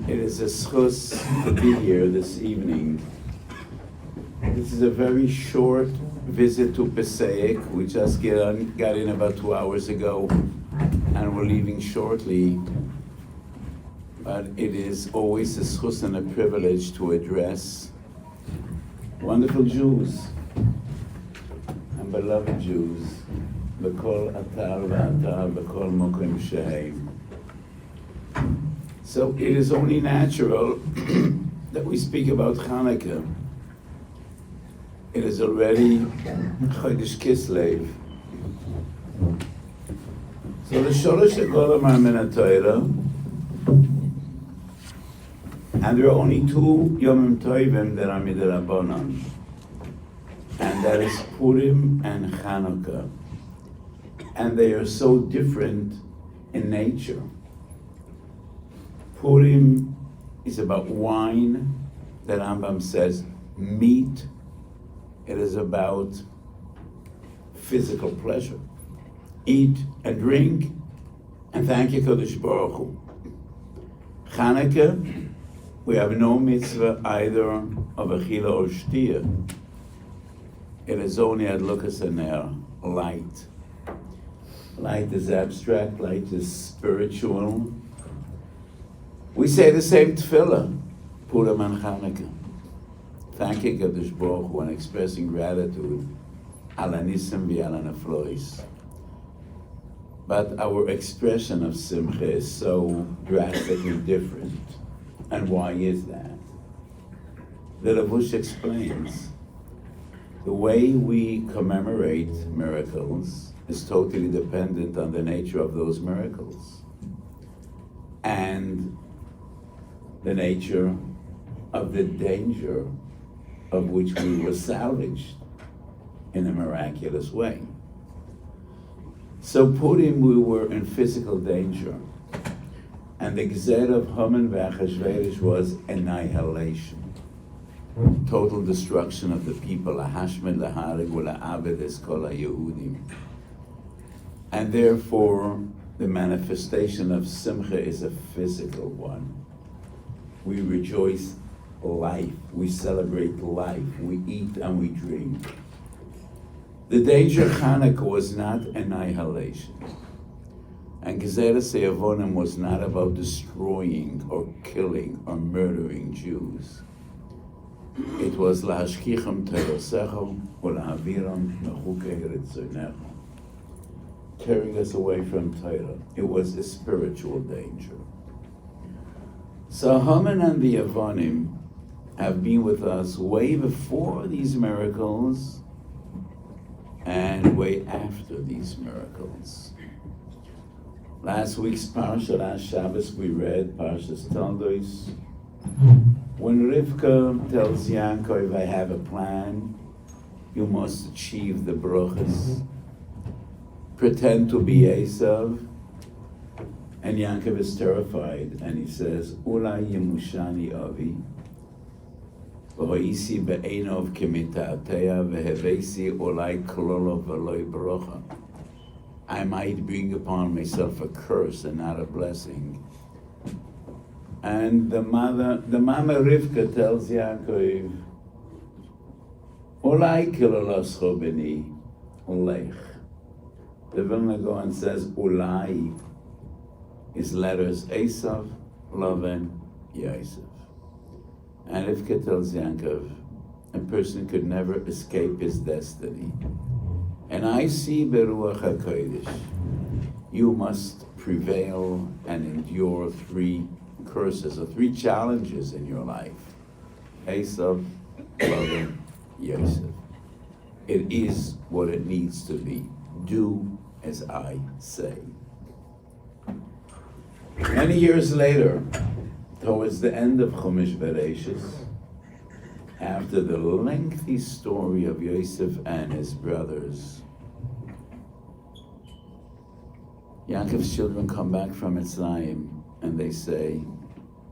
It is a schus to be here this evening. This is a very short visit to Passaic. We just got in about 2 hours ago, and we're leaving shortly. But it is always a schus and a privilege to address wonderful Jews and beloved Jews, b'kol atar v'atar, b'kol mokim shehem. So it is only natural that we speak about Chanukah. It is already Chodesh Kislev. So the Sholosh Hagolim are min haTorah, and there are only two Yomim Tovim that are midrabanan, and that is Purim and Chanukah. And they are so different in nature. Purim is about wine, that Rambam says, meat. It is about physical pleasure. Eat and drink, and thank you, Kodesh Baruch Hu. Chanukah, we have no mitzvah either of achila or shtia. It is only adlukas haner, light. Light is abstract, light is spiritual. We say the same tefillah, Purim and Chanukah. Thanking Kodesh Baruch Hu and expressing gratitude, ala nisim v'ala neflois. But our expression of simcha is so drastically different. And why is that? The Levush explains, the way we commemorate miracles is totally dependent on the nature of those miracles and the nature of the danger of which we were salvaged in a miraculous way. So Purim, we were in physical danger, and the Gzer of Haman v'Achashverosh was annihilation, total destruction of the people, lahashmed laharig u'la'abed es kol haYehudim. And therefore, the manifestation of Simcha is a physical one. We rejoice life, we celebrate life, we eat and we drink. The danger of Chanukah was not annihilation. And Gezeres Avonim was not about destroying or killing or murdering Jews. It was lahashkicham terosecho u'lahaviram mechukei ritzonecho, tearing us away from Torah. It was a spiritual danger. So Haman and the Avonim have been with us way before these miracles and way after these miracles. Last week's parsha, last Shabbos, we read Parshas Toldos. When Rivka tells Yaakov, I have a plan, you must achieve the brachas. Pretend to be Esau. And Yaakov is terrified, and he says, Ulai yemushani avi, v'hoisi be'enov k'mita'ateya, v'hevesi ulai kololo v'loi brocha. I might bring upon myself a curse and not a blessing. And the mama Rivka tells Yaakov, Ulai kiloloscho b'ni, ulech. The Vilna Gaon says, Ulai is letters Esav, Lavan, Yosef. And Rivka tells Yaakov, a person could never escape his destiny. And I see Beruach HaKodesh, you must prevail and endure 3 curses or 3 challenges in your life. Esav, Lavan, Yosef. It is what it needs to be. Do as I say. Many years later, towards the end of Chumash Bereshis, after the lengthy story of Yosef and his brothers, Yaakov's children come back from Mitzrayim and they say,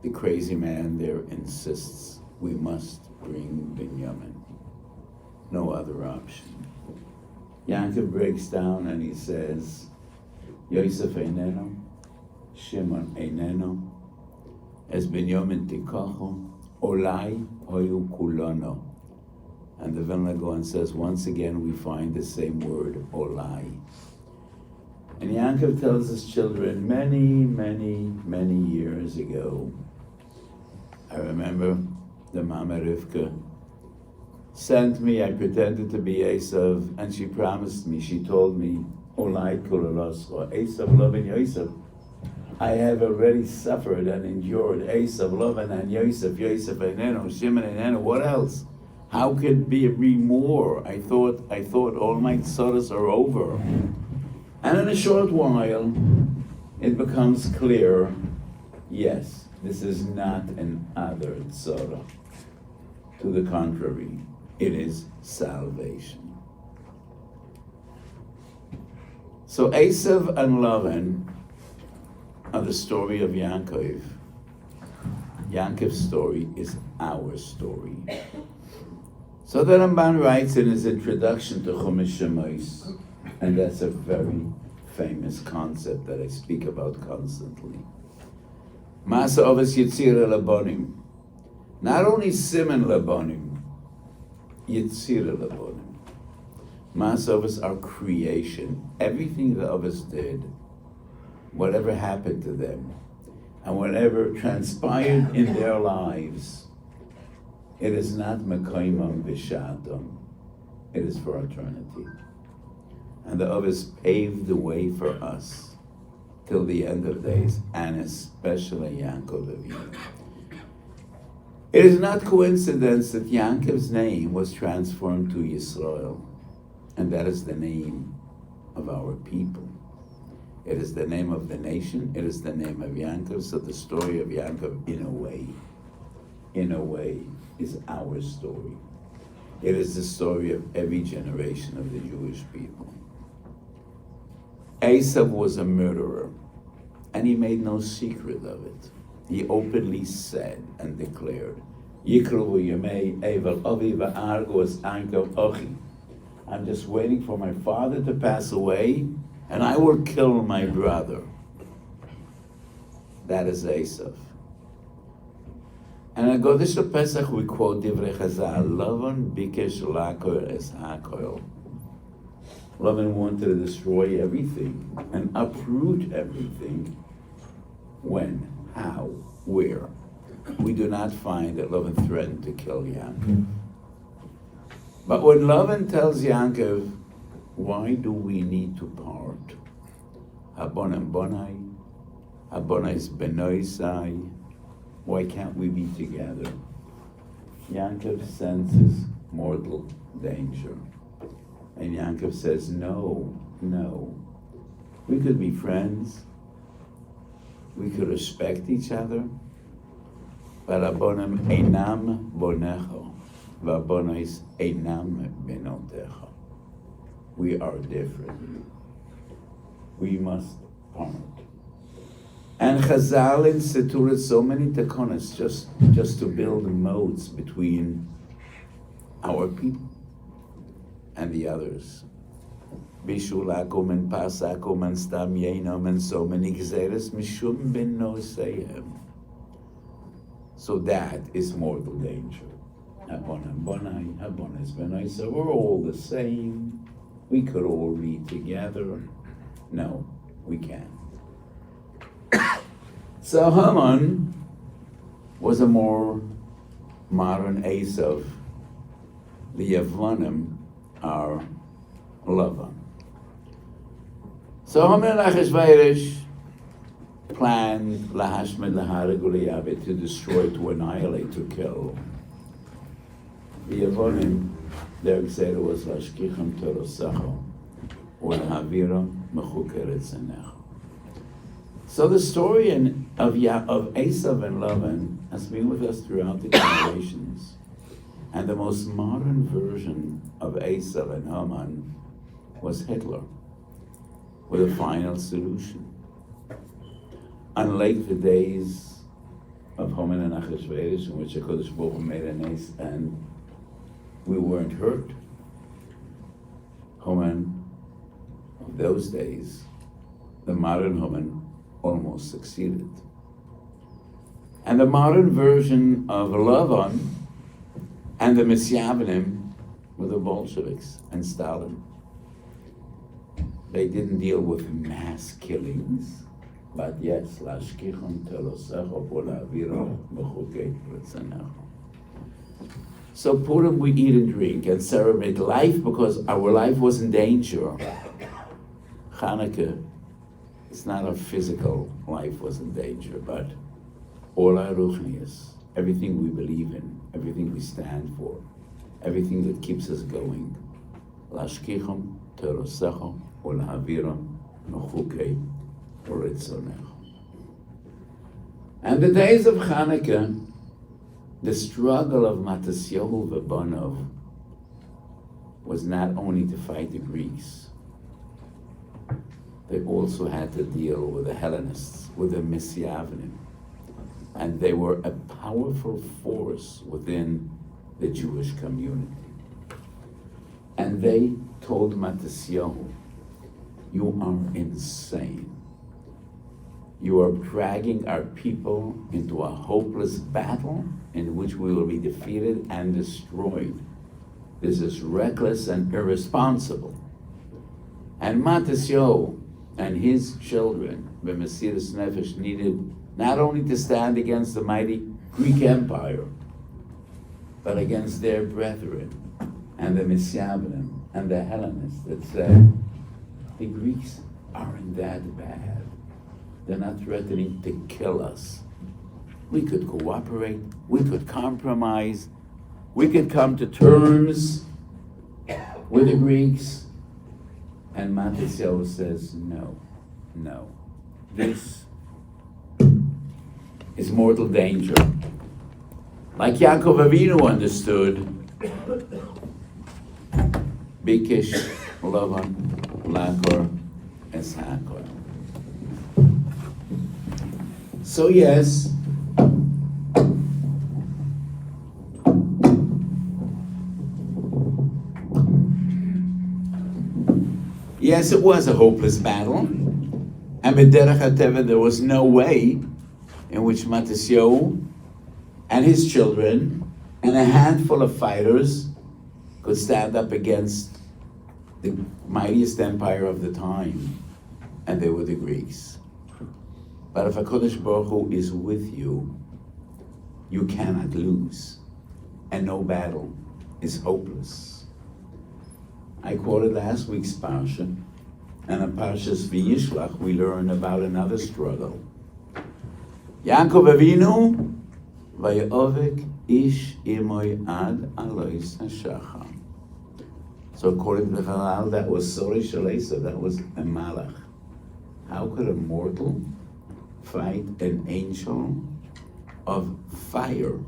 the crazy man there insists we must bring Binyamin. No other option. Yaakov breaks down and he says, Yosef eineno, Shimon eineno, Es Binyamin Tikacho, Olai Hoyu Kulano. And the Vilna Gaon says, once again we find the same word, Olai. And Yaakov tells his children many years ago. I remember the Mama Rivka sent me, I pretended to be Esau, and she promised me, she told me, Olai Kulaloscha, Esau loving Yosef. I have already suffered and endured Esau loving and Yosef, Yosef Einenu, Shimon Einenu, what else? How could it be more? I thought all my tzaras are over. And in a short while, it becomes clear, yes, this is not an other tzara. To the contrary, it is salvation. So Esav and Lavan are the story of Yaakov. Yaakov's story is our story. So the Ramban writes in his introduction to Chumash Shemos, and that's a very famous concept that I speak about constantly. Masa Ovas Yitzira Labonim. Not only Siman Labonim, Yitzira Labonim. Masa Ovas are creation. Everything the Ovas did, whatever happened to them, and whatever transpired in their lives, it is not Mekoimam V'Shatom. It is for eternity. And the others paved the way for us till the end of days, and especially Yaakov Avinu. It is not coincidence that Yaakov's name was transformed to Yisrael, and that is the name of our people. It is the name of the nation, it is the name of Yaakov, so the story of Yaakov, in a way, is our story. It is the story of every generation of the Jewish people. Esau was a murderer, and he made no secret of it. He openly said and declared, I'm just waiting for my father to pass away, and I will kill my brother. That is Esau. And at Godesh Pesach we quote Divrei Chazal, Lavan bikesh lakor es hakol. Lavan wanted to destroy everything and uproot everything. When? How? Where? We do not find that Lavan threatened to kill Yaakov. But when Lavan tells Yaakov, why do we need to part? Habonam bonai, habonais benoisai. Why can't we be together? Yaakov senses mortal danger. And Yaakov says, no. We could be friends. We could respect each other. But abonam einam bonecho, v'abonois einam benotecho. We are different. We must part. And Chazal instituted so many takonas just to build moats between our people and the others. Bishulakum and pasakum and stam yenom and so many gzeres mishum ben nosehem. So that is mortal danger. Abonam bonai, abonas benai. So we're all the same. We could all be together. No, we can't. So Haman was a more modern Esau. The Yevlanim are Lavan. So Haman and Achashverosh planned lahashmed lahareg u'leyavet, to destroy, to annihilate, to kill. The Yevonim, their gzera was lashkicham torosacho u'lahaviram mechukeret zenecho. So the story of Esau and Lavan has been with us throughout the generations. And the most modern version of Esau and Haman was Hitler, with a final solution. Unlike the days of Haman and Achashverosh, in which HaKadosh Baruch Hu made an ace and we weren't hurt, Haman of those days, the modern Haman, almost succeeded. And the modern version of Lavan and the Messiavanim were the Bolsheviks and Stalin. They didn't deal with mass killings, but yes, lashkichon telosecho polaviro b'chukei retzanecho. So Purim we eat and drink and celebrate life because our life was in danger. Chanukah, it's not our physical life was in danger, but all our ruchnius, everything we believe in, everything we stand for, everything that keeps us going. Lashkichon telosecho polaviro b'chukei retzanecho. And the days of Chanukah, the struggle of Matisyahu v'Banov was not only to fight the Greeks, they also had to deal with the Hellenists, with the Messiavanim, and they were a powerful force within the Jewish community. And they told Matisyahu, "You are insane. You are dragging our people into a hopeless battle in which we will be defeated and destroyed. This is reckless and irresponsible." And Matisyahu and his children, the Mesiras Nefesh, needed not only to stand against the mighty Greek Empire, but against their brethren and the Messiavanim and the Hellenists that said, the Greeks aren't that bad. They're not threatening to kill us. We could cooperate, we could compromise, we could come to terms with the Greeks. And Matisyahu says, no. This is mortal danger. Like Jacob Avinu understood, Bikish Lavan Lakor Eshakor. So yes, it was a hopeless battle, and b'derech hateva there was no way in which Matisyahu and his children and a handful of fighters could stand up against the mightiest empire of the time, and they were the Greeks. But if HaKadosh Baruch Hu is with you, you cannot lose, and no battle is hopeless. I quoted last week's parsha, and in Parshas V'Yishlach we learn about another struggle. Yaakov Avinu vayovek ish imoy ad alois hashachar. So according to the Halal, that was Sori Shalesa, that was a malach. How could a mortal fight an angel of fire?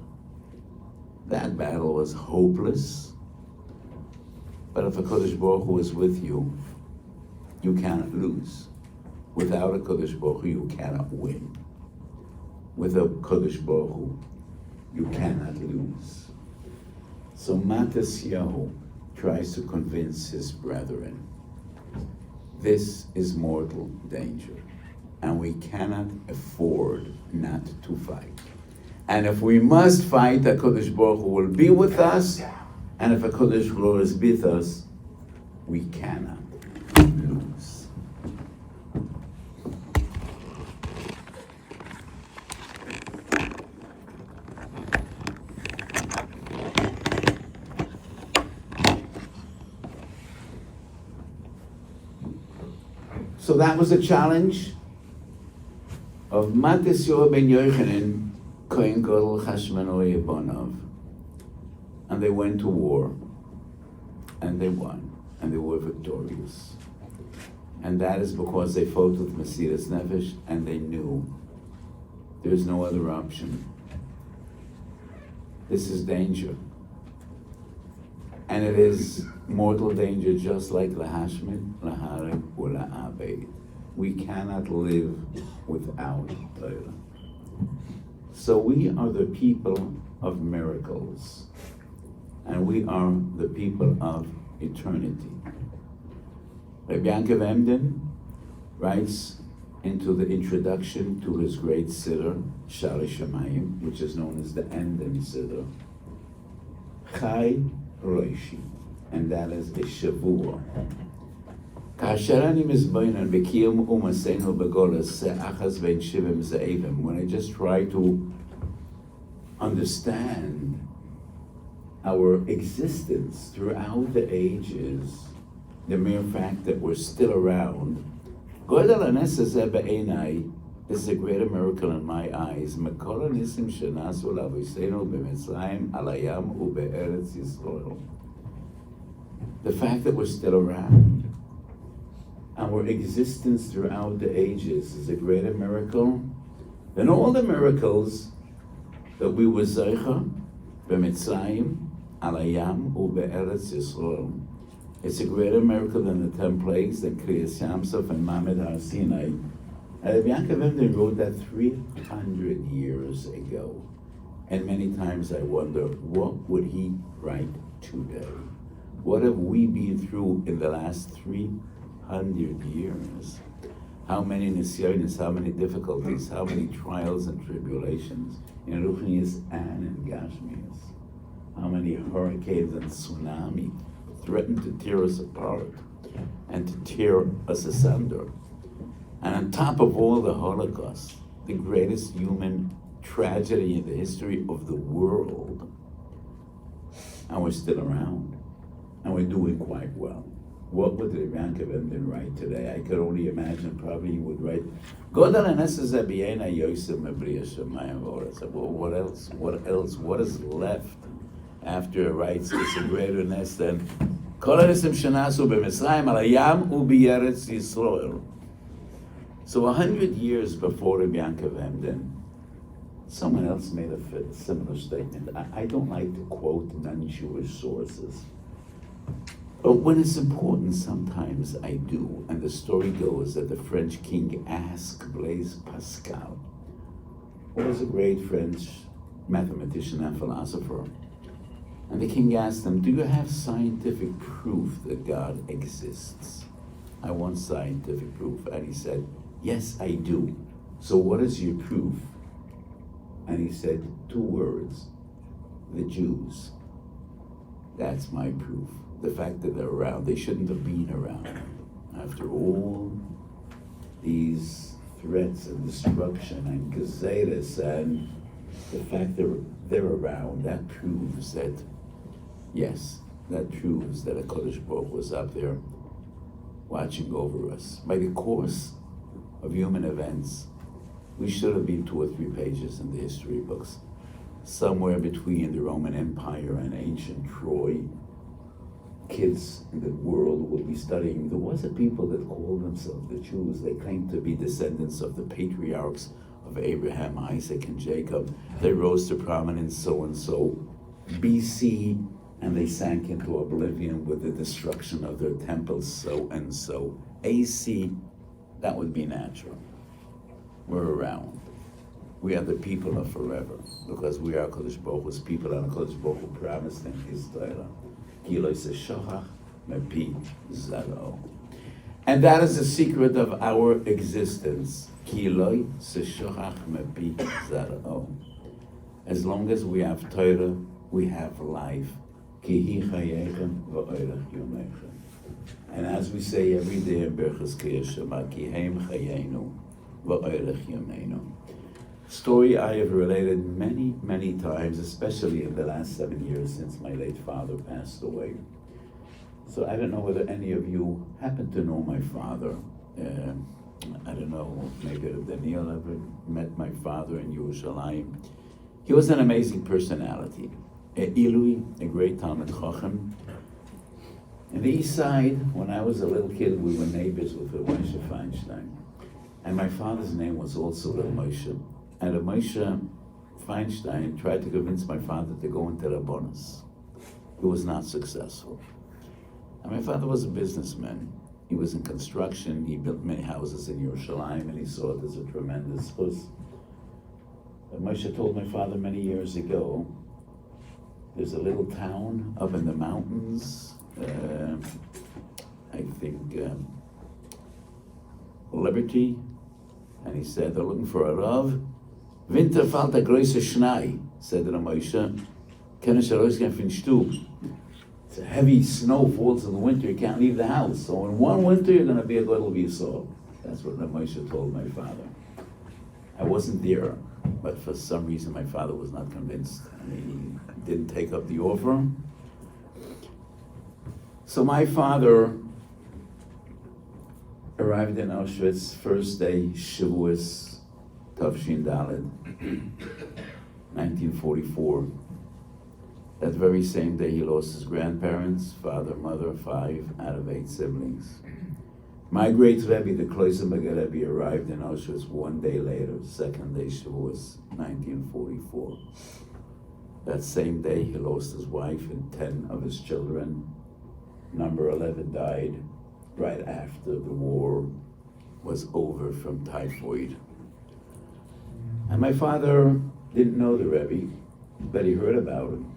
That battle was hopeless. But if HaKadosh Baruch Hu is with you, you cannot lose. Without HaKadosh Baruch Hu, you cannot win. With HaKadosh Baruch Hu, you cannot lose. So Matisyahu tries to convince his brethren, this is mortal danger, and we cannot afford not to fight. And if we must fight, HaKadosh Baruch Hu will be with us, and if HaKadosh Baruch Hu is with us, we cannot lose. So that was a challenge of Matisyahu ben Yochanan, Kohen Gadol Chashmonai Bonav. And they went to war, and they won, and they were victorious. And that is because they fought with Mesiras Nefesh, and they knew there's no other option. This is danger. And it is mortal danger, just like lahashmid, lahareg, or la'abed. We cannot live without Torah. So we are the people of miracles, and we are the people of eternity. Rabbi Yaakov Emden writes into the introduction to his great Siddur, Shari Shamayim, which is known as the ending Siddur, Chai Roishi, and that is a Shavua. When I just try to understand our existence throughout the ages, the mere fact that we're still around, this is a greater miracle in my eyes. The fact that we're still around, our existence throughout the ages is a greater miracle than all the miracles that we were Zeicha, b'Mitzrayim, al hayam, u'be'eretz Yisrael. It's a greater miracle than the 10 plagues that Kriyas Yamsuf and Mamed Har Sinai. Jacob and Esau wrote that 300 years ago. And many times I wonder, what would he write today? What have we been through in the last 300 years? How many nisyonis, how many difficulties, how many trials and tribulations in Ruchnias and in Gashmias? How many hurricanes and tsunami threatened to tear us apart and to tear us asunder? And on top of all, the Holocaust, the greatest human tragedy in the history of the world. And we're still around, and we're doing quite well. What would the Jacob and Esau write today? I could only imagine, probably he would write, well, what else? What else? What is left after it writes it's a greater nest than So 100 years before the Jacob and Esau, someone else made a similar statement. I don't like to quote non-Jewish sources. But when it's important, sometimes I do. And the story goes that the French king asked Blaise Pascal, who was a great French mathematician and philosopher. And the king asked him, do you have scientific proof that God exists? I want scientific proof. And he said, yes, I do. So what is your proof? And he said 2 words, the Jews. That's my proof. The fact that they're around, they shouldn't have been around. After all these threats and destruction and gazetas and the fact that they're around, that proves that, yes, that proves that a Kodesh Baruch was up there watching over us. By the course of human events, we should have been 2 or 3 pages in the history books, somewhere between the Roman Empire and ancient Troy. Kids in the world will be studying. There was a people that called themselves the Jews. They claimed to be descendants of the patriarchs of Abraham, Isaac, and Jacob. They rose to prominence so-and-so BC, and they sank into oblivion with the destruction of their temples so-and-so AC. That would be natural. We're around. We are the people of forever, because we are Kodesh Baruch Hu's people, and Kodesh Baruch Hu promised in His Torah. And that is the secret of our existence. As long as we have Torah, we have life. And as we say every day in Berchas Kiyashama, Ki Heim Chayenu V'Oilech Yomeinu. Story I have related many, many times, especially in the last 7 years since my late father passed away. So I don't know whether any of you happen to know my father. I don't know, maybe Daniel ever met my father in Yerushalayim. He was an amazing personality. Ilui, a great Talmid Chacham. In the East Side, when I was a little kid, we were neighbors with Moshe Feinstein. And my father's name was also Moshe. And Moshe Feinstein tried to convince my father to go into Rabbonos. He was not successful. And my father was a businessman. He was in construction. He built many houses in Yerushalayim, and he saw it as a tremendous chus. But Moshe told my father many years ago, there's a little town up in the mountains, I think Liberty, And he said, they're looking for a Rav. Winter fällt a große Schnee, said the Moshe. Kann ich rausgehen von Stub? It's a heavy snow falls in the winter, you can't leave the house. So in one winter, you're going to be a little Esau. That's what Moshe told my father. I wasn't there, but for some reason my father was not convinced. And he didn't take up the offer. So my father arrived in Auschwitz, first day, Shavuos, Tavshin Daled, 1944. That very same day he lost his grandparents, father, mother, 5 out of 8 siblings. My great Rebbe, the Kloisenberger Rebbe, arrived in Auschwitz one day later, second day Shavuos, 1944. That same day he lost his wife and 10 of his children. Number 11 died right after the war was over from typhoid. And my father didn't know the Rebbe, but he heard about him.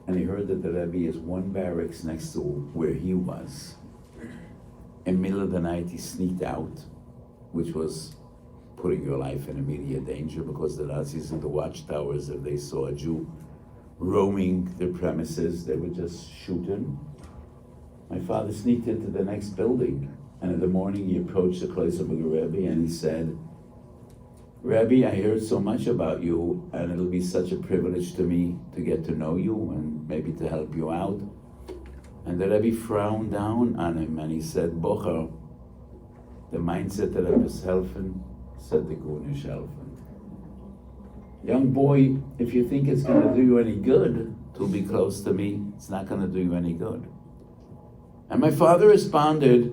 And he heard that the Rebbe is one barracks next to where he was. In the middle of the night, he sneaked out, which was putting your life in immediate danger because the Nazis in the watchtowers, if they saw a Jew roaming the premises, they would just shoot him. My father sneaked into the next building, and in the morning he approached the Kloisenberger Rebbe and he said, Rebbe, I heard so much about you, and it'll be such a privilege to me to get to know you and maybe to help you out. And the Rebbe frowned down on him and he said, Bocher, the mindset that is helfen, said the Gun is helfen. Young boy, if you think it's going to do you any good to be close to me, it's not going to do you any good. And my father responded,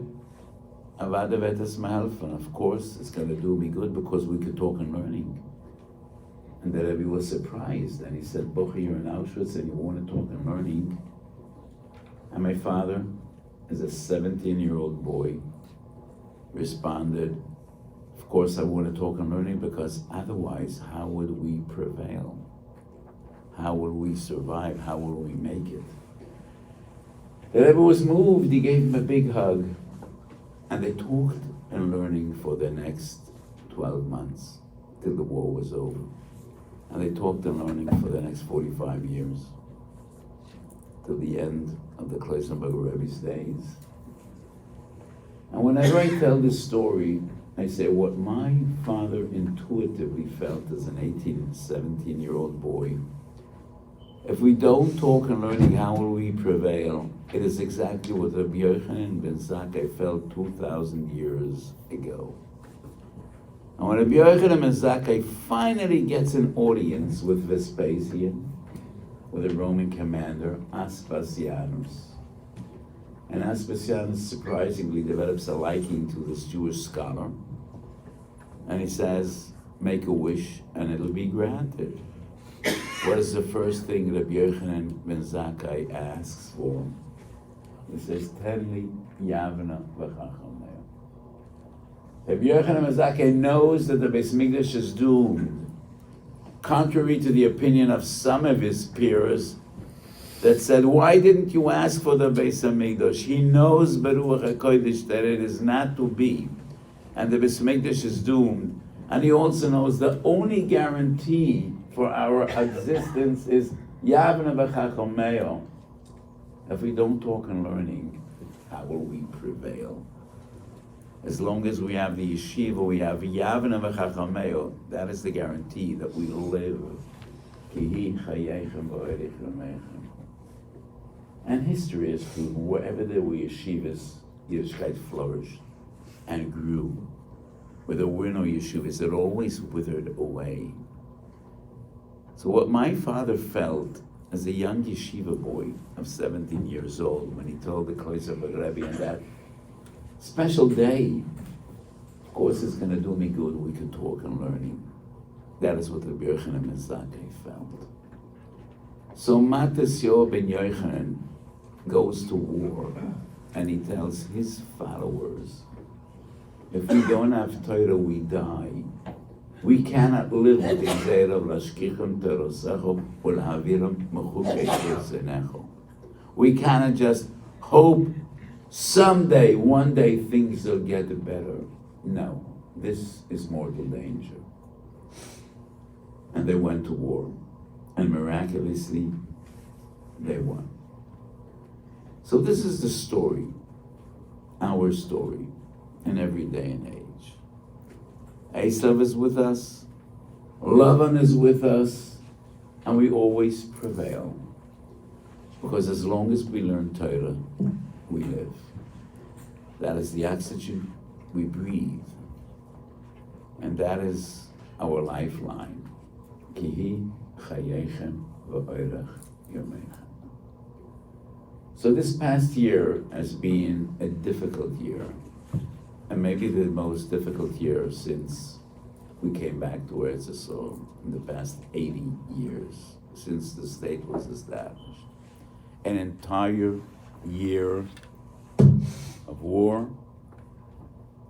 Avada vetas mahelfen, of course it's going to do me good because we could talk and learning. And the Rebbe was surprised and he said, Bocher, you're in Auschwitz and you want to talk and learning. And my father, as a 17-year-old boy, responded, of course I want to talk and learning because otherwise how would we prevail? How will we survive? How will we make it? The Rebbe was moved, he gave him a big hug, and they talked and learning for the next 12 months till the war was over. And they talked and learning for the next 45 years, till the end of the Kloisenberger Rebbe's days. And whenever I tell this story, I say what my father intuitively felt as an 18, 17-year-old boy. If we don't talk and learning, how will we prevail? It is exactly what Rabbi Yochanan ben Zakkai felt 2,000 years ago. And when Rabbi Yochanan ben Zakkai finally gets an audience with Vespasian, with a Roman commander, Aspasianus. And Aspasianus surprisingly develops a liking to this Jewish scholar. And he says, make a wish and it'll be granted. What is the first thing Rabbi Yochanan ben Zakkai asks for? He says, Tenli Yavna v'chachamnei. Rabbi Yochanan ben Zakkai knows that the Beis Mikdash is doomed. Contrary to the opinion of some of his peers that said, why didn't you ask for the Beis Mikdash? He knows Beruach HaKodesh that it is not to be, and the Beis Mikdash is doomed. And he also knows the only guarantee for our existence is Yavna v'chachamnei. If we don't talk and learning, how will we prevail? As long as we have the yeshiva, we have Yavna v'chachamnei, that is the guarantee that we live. And history has proven wherever there were yeshivas, Yiddishkeit flourished and grew. Where there were no yeshivas, it always withered away. So what my father felt as a young yeshiva boy of 17 years old, when he told the Kloisenberger Rebbe on that special day, of course it's going to do me good, we can talk and learning. That is what Rabbi Yochanan ben Zakkai felt. So Matisyahu ben Yochanan goes to war, and he tells his followers, if we don't have Torah, we die. We cannot live with the Gezer of Lashkichim Terosecho Ulhavirim Mechukei Tesenecho. We cannot just hope someday, one day, things will get better. No. this is mortal danger. And they went to war, and miraculously, they won. So this is the story, our story, in every day and age. Esau is with us, Lavan is with us, and we always prevail. Because as long as we learn Torah, we live. That is the oxygen we breathe. And that is our lifeline. Kihi chayechem v'oirach yomechem. So this past year has been a difficult year, and maybe the most difficult year since we came back to Eretz Yisrael in the past 80 years, since the state was established. An entire year of war,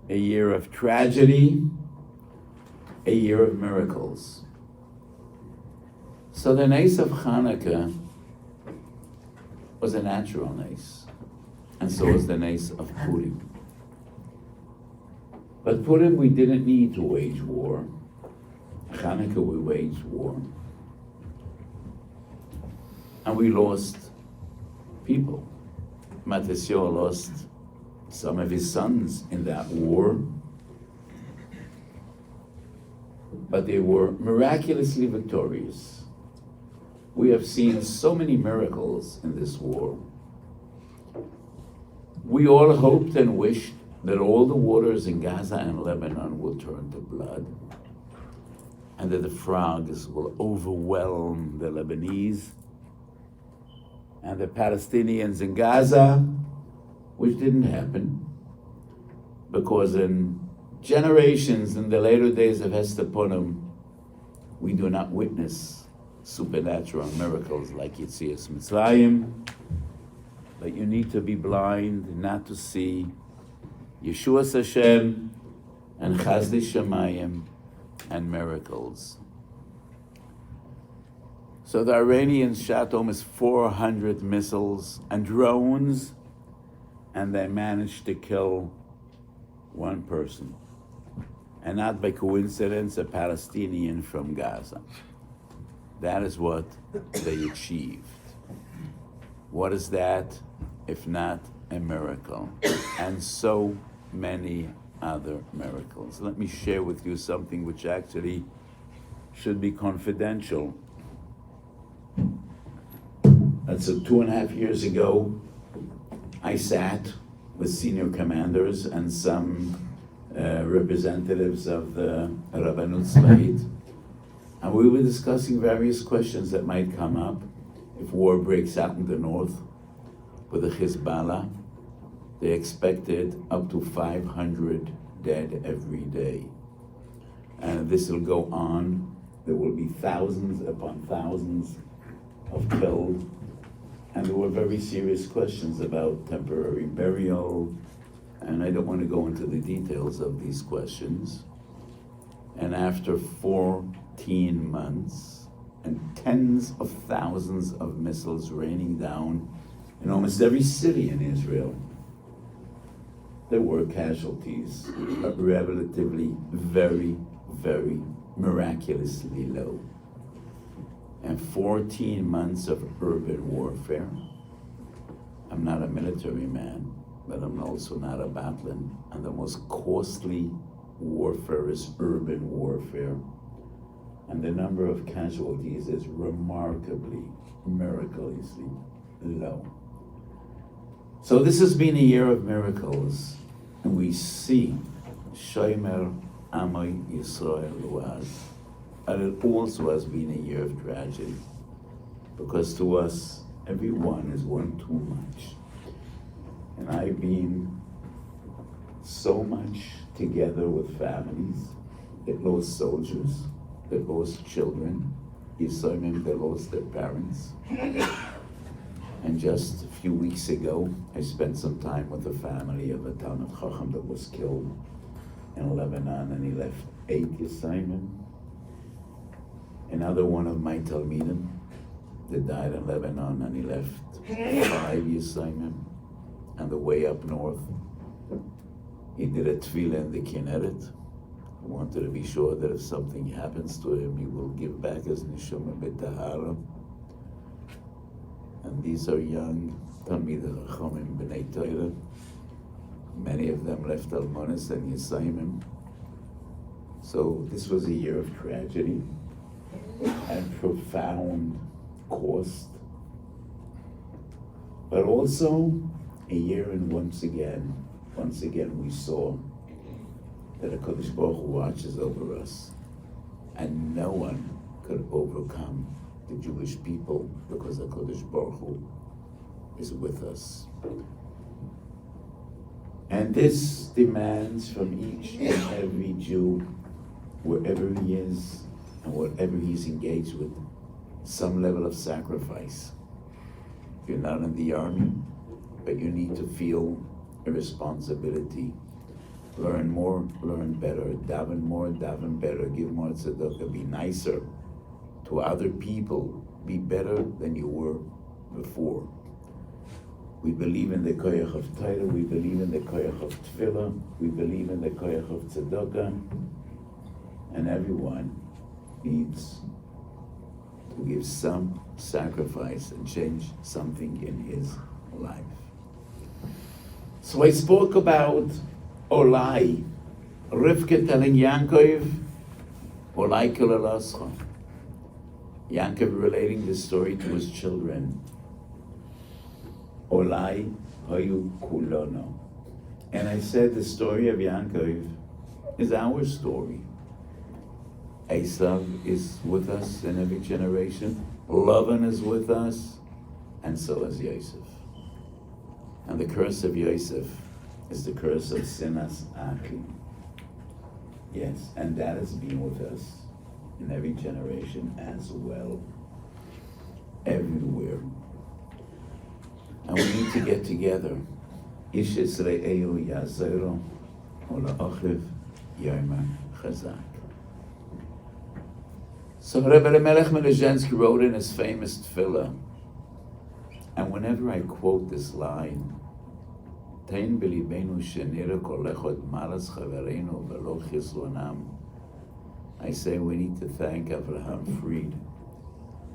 a year of tragedy, a year of miracles. So the nace of Chanukah was a natural nace, and so was the nace of Purim. But Purim, we didn't need to wage war. Chanukah, we waged war. And we lost people. Matisyahu lost some of his sons in that war, but they were miraculously victorious. We have seen so many miracles in this war. We all hoped and wished that all the waters in Gaza and Lebanon will turn to blood, and that the frogs will overwhelm the Lebanese and the Palestinians in Gaza, which didn't happen, because in generations in the later days of Hester Punim, we do not witness supernatural miracles like Yetzias Mitzrayim, but you need to be blind not to see Yeshuas Hashem and Chazdei Shemayim and miracles. So the Iranians shot almost 400 missiles and drones, and they managed to kill one person. And not by coincidence, a Palestinian from Gaza. That is what they achieved. What is that if not a miracle? And so many other miracles. Let me share with you something which actually should be confidential. That's 2.5 years ago, I sat with senior commanders and some representatives of the Rabbanut State, and we were discussing various questions that might come up if war breaks out in the north with the Hezbollah. They expected up to 500 dead every day. And this will go on. There will be thousands upon thousands of killed. And there were very serious questions about temporary burial. And I don't want to go into the details of these questions. And after 14 months and tens of thousands of missiles raining down in almost every city in Israel, there were casualties, but relatively very, very miraculously low. And 14 months of urban warfare. I'm not a military man, but I'm also not a battler. And the most costly warfare is urban warfare. And the number of casualties is remarkably, miraculously low. So this has been a year of miracles, and we see Shomer Amay Yisrael was, and it also has been a year of tragedy, because to us, every one is one too much. And I've been so much together with families that lost soldiers, that lost children, Yisraelim that lost their parents. And just a few weeks ago, I spent some time with the family of a Talmid Chacham that was killed in Lebanon, and he left 8 Yisraelim. Another one of my Talmidim that died in Lebanon, and he left 5 Yisraelim. And the way up north, he did a tefillah in the Kinneret, He wanted to be sure that if something happens to him, he will give back his neshama b'tahara. And these are young Talmidei Chachamim B'nai Torah. Many of them left Almonis and Yisayimim. So this was a year of tragedy and profound cost, but also a year and once again we saw that HaKadosh Baruch Hu watches over us, and no one could overcome the Jewish people because HaKadosh Baruch Hu is with us. And this demands from each and every Jew, wherever he is and whatever he's engaged with, some level of sacrifice. You're not in the army, but you need to feel a responsibility. Learn more, learn better, daven more, daven better, give more tzedakah, be nicer to other people, be better than you were before. We believe in the koyach of Torah, we believe in the koyach of tefillah, we believe in the koyach of tzedakah, and everyone needs to give some sacrifice and change something in his life. So I spoke about Olai, Rivka telling Yaakov, Olai kilalascha. Yaakov relating this story to his children. Olai hayu kulono. And I said the story of Yaakov is our story. Esau is with us in every generation. Lavan is with us, and so is Yosef. And the curse of Yosef is the curse of sinas achim. Yes, and that has been with us in every generation as well, everywhere. And we need to get together. Ish Yisraelu Yazero Ola Ochiv Yoimah-Chazak. So Rebbe Melech Melezhensky wrote in his famous tefillah, and whenever I quote this line, Tein b'libenu shenira kol echad malas chavereinu v'lo chislonam, I say we need to thank Avraham Fried,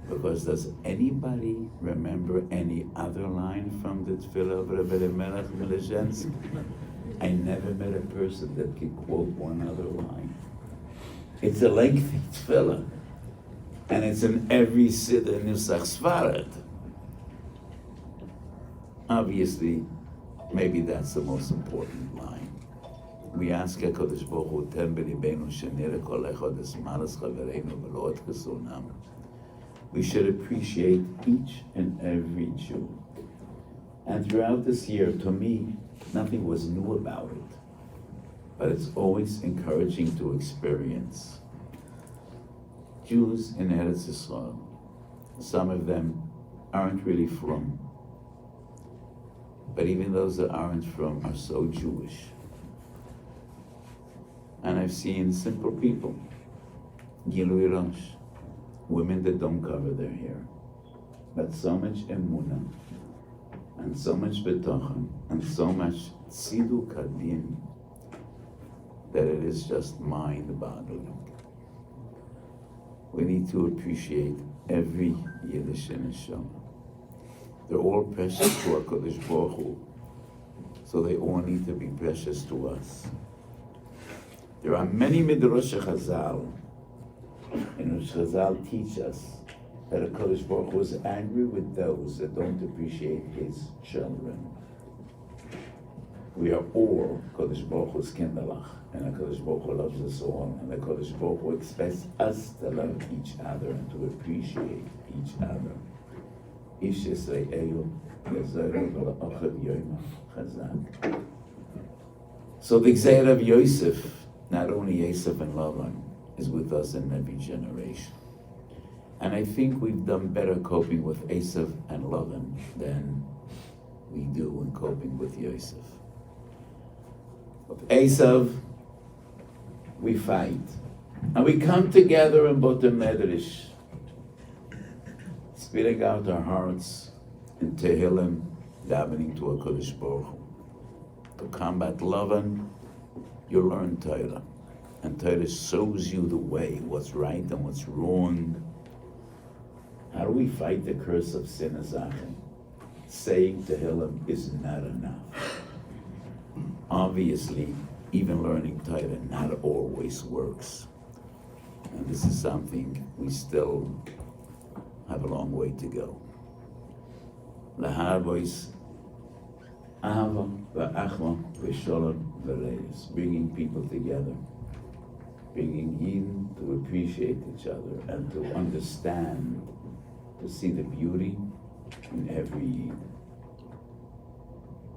because does anybody remember any other line from the tefillah of Rebbe Melech Melezhensky? I never met a person that could quote one other line. It's a lengthy tefillah, and it's in every Siddur Nusach Svarad. Obviously, maybe that's the most important line. We ask HaKadosh Baruch Hu, Ten b'libenu shenira kol echad es malas chavereinu v'lo et kesonam. We should appreciate each and every Jew. And throughout this year, to me, nothing was new about it, but it's always encouraging to experience. Jews in Eretz Yisrael, some of them aren't really from, but even those that aren't from are so Jewish. And I've seen simple people, Gilui Rosh, women that don't cover their hair, but so much emunah, and so much betochen, and so much tziduk hadin, that it is just mind-boggling. We need to appreciate every Yiddish neshama. They're all precious to HaKadosh Baruch Hu, so they all need to be precious to us. There are many midrash Chazal in which Chazal teach us that HaKadosh Baruch Hu is angry with those that don't appreciate his children. We are all HaKadosh Baruch Hu's kinderlach, and HaKadosh Baruch Hu loves us all, and HaKadosh Baruch Hu expects us to love each other and to appreciate each other. Ish Yisraelu Yazero Ola Ochiv Yoimah-Chazak. So the Gzeir of Yosef, not only Yosef and Lavan, is with us in every generation. And I think we've done better coping with Esau and Lavan than we do in coping with Yosef. With Esau, we fight. And we come together in Botem Medrash, spitting out our hearts in Tehillim, davening to HaKadosh Baruch Hu. To combat Lavan, you learn Torah. and Torah shows you the way, what's right and what's wrong. How do we fight the curse of sin, Azachem? Saying Tehillim is not enough. Obviously, even learning Torah not always works. And this is something we still have a long way to go. Laharbois, Ahava, V'achma, V'sholom, V'leis, bringing people together, bringing Eden to appreciate each other and to understand, to see the beauty in every Eden.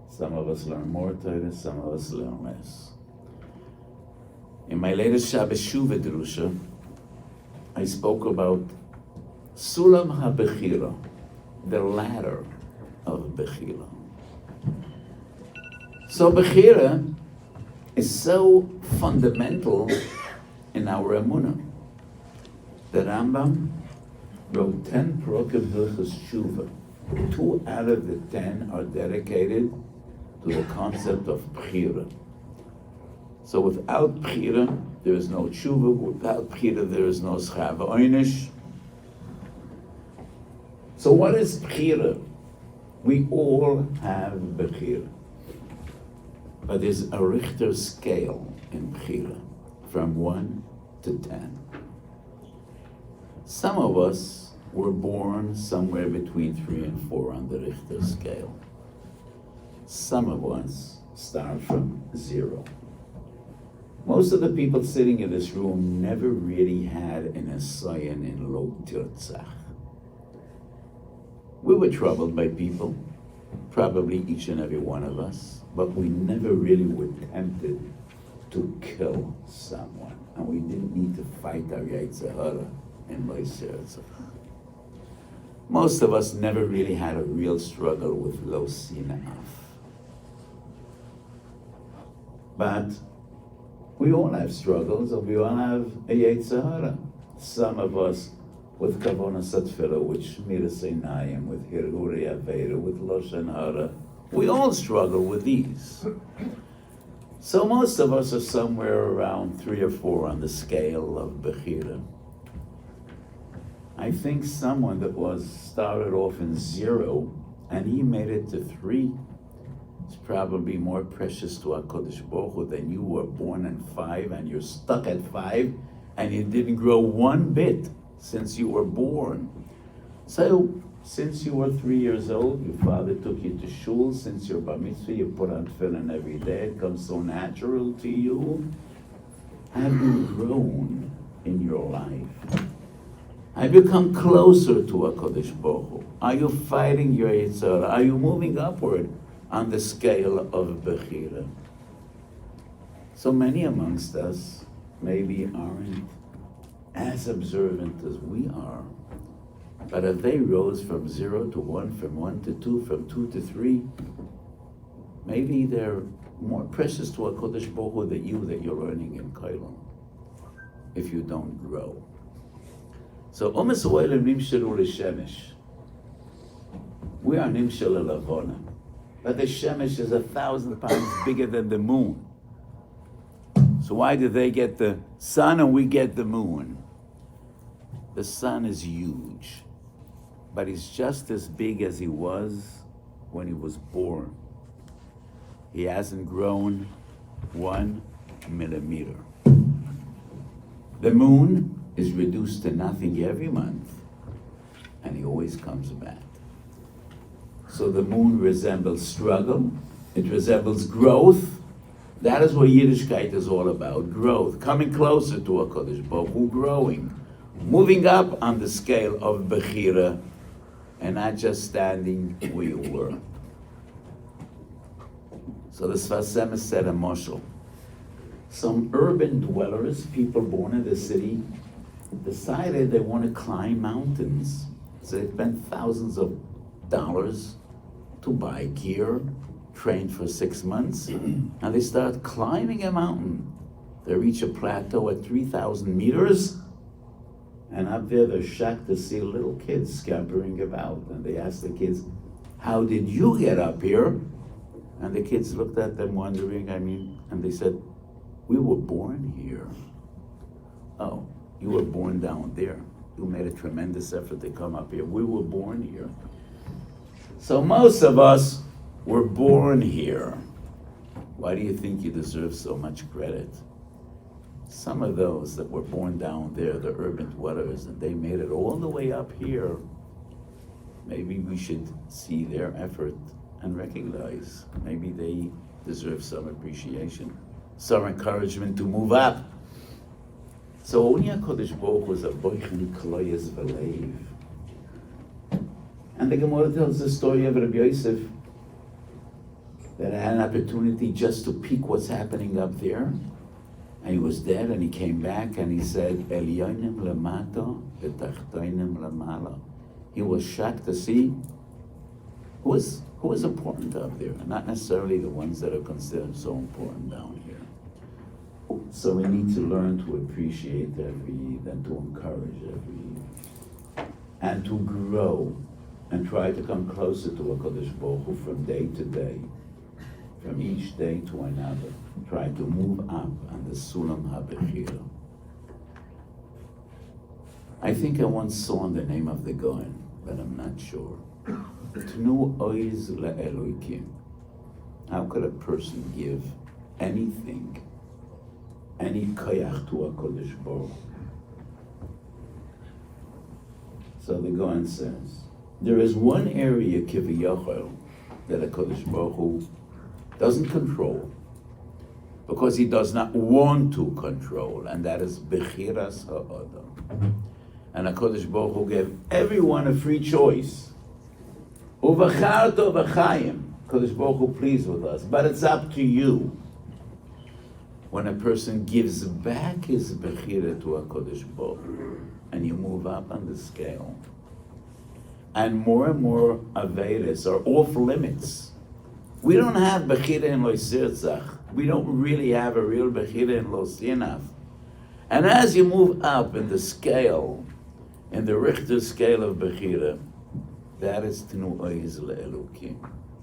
Some of us learn more Torah, some of us learn less. In my latest Shabbos Shuvah Drusha, I spoke about Sulam HaBechira, the ladder of Bechira. So Bechira is so fundamental in our Emunah. The Rambam wrote 10 Prokim Hilchos Shuvah. 2 out of the 10 are dedicated to the concept of Bechira. So without Bechira, there is no Tshuva. Without Bechira, there is no Schar V'Oinish. So what is Bechira? We all have Bechira. But there's a Richter scale in Bechira, from 1 to 10. Some of us were born somewhere between 3 and 4 on the Richter scale. Some of us start from 0. Most of the people sitting in this room never really had an Esayan in Lo Tirtzach. We were troubled by people, probably each and every one of us, but we never really were tempted to kill someone. And we didn't need to fight our Yetzer Hara in Lo Tirtzach. Most of us never really had a real struggle with Lo Sina'af. But we all have struggles, and we all have a Yetzer Hara. Some of us with Kavonas Atfila, with Shmiras Einayim, with Hirhuri Aveda, with Loshen Hara. We all struggle with these. So most of us are somewhere around 3 or 4 on the scale of Bechira. I think someone that started off in 0 and he made it to 3 is probably more precious to HaKadosh Baruch Hu than you were born in 5 and you're stuck at 5 and you didn't grow 1 bit since you were born. So, since you were 3 years old, your father took you to shul. Since your bar mitzvah, you put on tefillin every day. It comes so natural to you. Have you grown in your life? Have you come closer to HaKadosh Baruch Hu? Are you fighting your Yetzer Hara? Are you moving upward on the scale of Bechira? So many amongst us maybe aren't as observant as we are. But if they rose from 0 to 1, from 1 to 2, from 2 to 3, maybe they're more precious to HaKadosh Baruch Hu than you that you're learning in Koilon, if you don't grow. So, Omes Oilem Nimshelu L'Shemesh. We are Nimshel L'Lavona. But the Shemesh is 1,000 times bigger than the moon. So why do they get the sun and we get the moon? The sun is huge, but he's just as big as he was when he was born. He hasn't grown 1 millimeter. The moon is reduced to nothing every month, and he always comes back. So the moon resembles struggle, it resembles growth. That is what Yiddishkeit is all about, growth, coming closer to HaKadosh Baruch Hu, growing, moving up on the scale of Bechira, and not just standing where you were. So the Sfas Emes said a mashal. Some urban dwellers, people born in the city, decided they want to climb mountains. So they spent thousands of dollars to buy gear, trained for 6 months, and they start climbing a mountain. They reach a plateau at 3,000 meters, and up there they're shocked to see little kids scampering about. And they ask the kids, how did you get up here? And the kids looked at them wondering, and they said, we were born here. Oh, you were born down there. You made a tremendous effort to come up here. We were born here. So most of us were born here. Why do you think you deserve so much credit? Some of those that were born down there, the urban dwellers, and they made it all the way up here, maybe we should see their effort and recognize maybe they deserve some appreciation, some encouragement to move up. So only HaKadosh Baruch Hu was a boichin kloyes v'leiv. And the Gemara tells the story of Rabbi Yosef that had an opportunity just to peek what's happening up there. And he was dead, and he came back, and he said, Elyonim lamato v'tachtonim lamala. He was shocked to see who was important up there, and not necessarily the ones that are considered so important down here. So we need to learn to appreciate every Yid and to encourage every Yid, and to grow and try to come closer to HaKadosh Baruch Hu from day to day, from each day to another. Try to move up on the Sulam HaBechira. I think I once saw in the name of the Goen, but I'm not sure. Tnu oiz le'elokim. How could a person give anything, any koyach to HaKadosh Baruch Hu? So the Goen says, there is one area, kiviyachol, that HaKadosh Baruch Hu doesn't control, because he does not want to control, and that is Bechiras Ha'adam. And HaKadosh Baruch Hu gave everyone a free choice. Uvacharto v'chayim. HaKadosh Baruch Hu pleased with us, but it's up to you. When a person gives back his Bechira to HaKadosh Baruch Hu, and you move up on the scale, and more Averis are off limits. We don't have Bechira in Lo Sirzach. We don't really have a real Bechira in Lo Sinaf. And as you move up in the scale, in the Richter scale of Bechira, that is Tnu Oiz Le'elukim.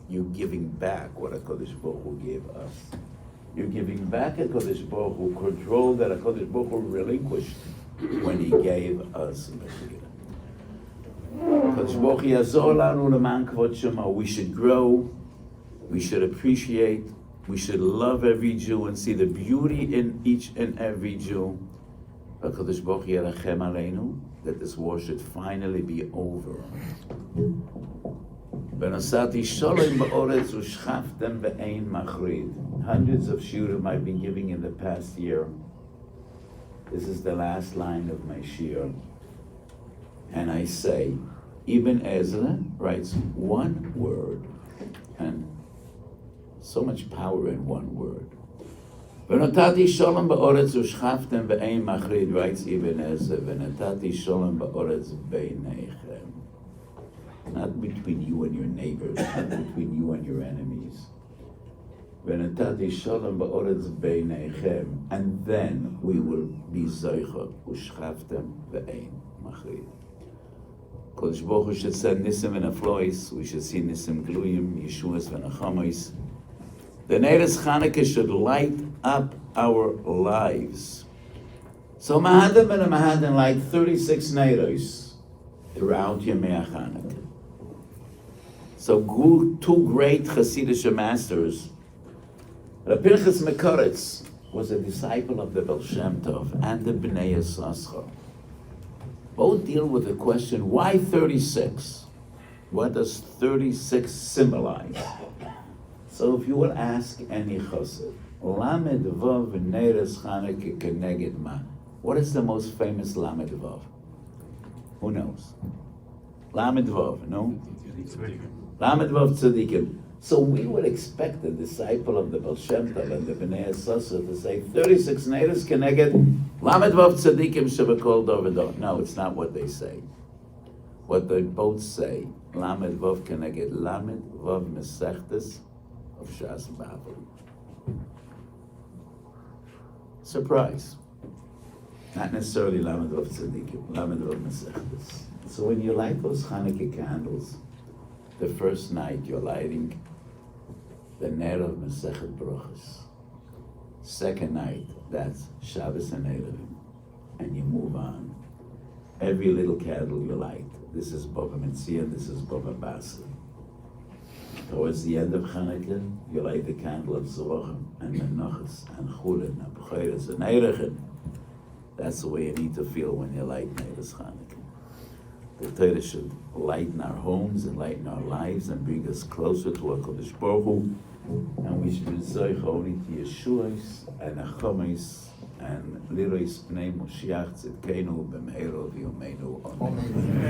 You're giving back what HaKadosh Baruch Hu gave us. You're giving back HaKadosh Baruch Hu control that HaKadosh Baruch Hu relinquished when he gave us Bechira. HaKadosh Baruch Hu Yazor Lanu L'man Kvod Shema. We should grow. We should appreciate, we should love every Jew and see the beauty in each and every Jew. HaKadosh Baruch Hu Yerachem Aleinu, that this war should finally be over. V'nosati sholem ba'oretz u'shchaftem ve'ein machrid. Hundreds of shiurim I've been giving in the past year. This is the last line of my shiur. And I say, Ibn Ezra writes one word, and so much power in one word. V'notati sholem ba'oretz u'shchaftem ve'ein machrid, writes Ibn Ezra, v'notati sholem ba'oretz beineichem. Not between you and your neighbors, not between you and your enemies. V'notati sholem ba'oretz beineichem, and then we will be zoicha u'shchaftem ve'ein machrid. Kodesh Baruch Hu should send nisim and aflois. We should see nisim gluyim, Yeshuas v'nachamois. The Neiros Chanukah should light up our lives. So Mahadim and Mahadim light 36 Neiros throughout Yemei Chanukah. So two great Hasidic masters. Rabbi Pinchas Mekoritz was a disciple of the Baal Shem Tov and the Bnei Yissaschar. Both deal with the question, why 36? What does 36 symbolize? So if you will ask any chassid, Lamed Vav Neiros Chanukah Keneged Ma, what is the most famous Lamed Vav? Who knows? Lamed Vav, no? Lamed Vav Tzadikim. So we would expect the disciple of the Baal Shem Tov and the Bnei Yissaschar to say 36 Neiros Keneged Lamed Vav Tzadikim Shebekol Dovadot. No, it's not what they say. What they both say, Lamed Vav Keneged Lamed Vav Mesechtes of Shas Babel. Surprise. Not necessarily Lamed Vav Tzadikim, Lamed Vav Mesechtes. So when you light those Chanukah candles, the first night you're lighting the Ner of Masechet Brochus. Second night, that's Shabbos and Erev. and you move on. Every little candle you light, this is Bava Metzia, this is Bava Basra. Towards the end of Chanukah, you light the candle of Zorachim and Menachas and Chulin and B'chayres and Eirechim. That's the way you need to feel when you light Neilas Chanukah. The Torah should lighten our homes and lighten our lives and bring us closer to HaKadosh Baruch Hu. And we should be zoich only to Yeshuas and Achamis and Lirois Pnei Moshiach Tzidkenu B'meiro V'yomeinu. Amen.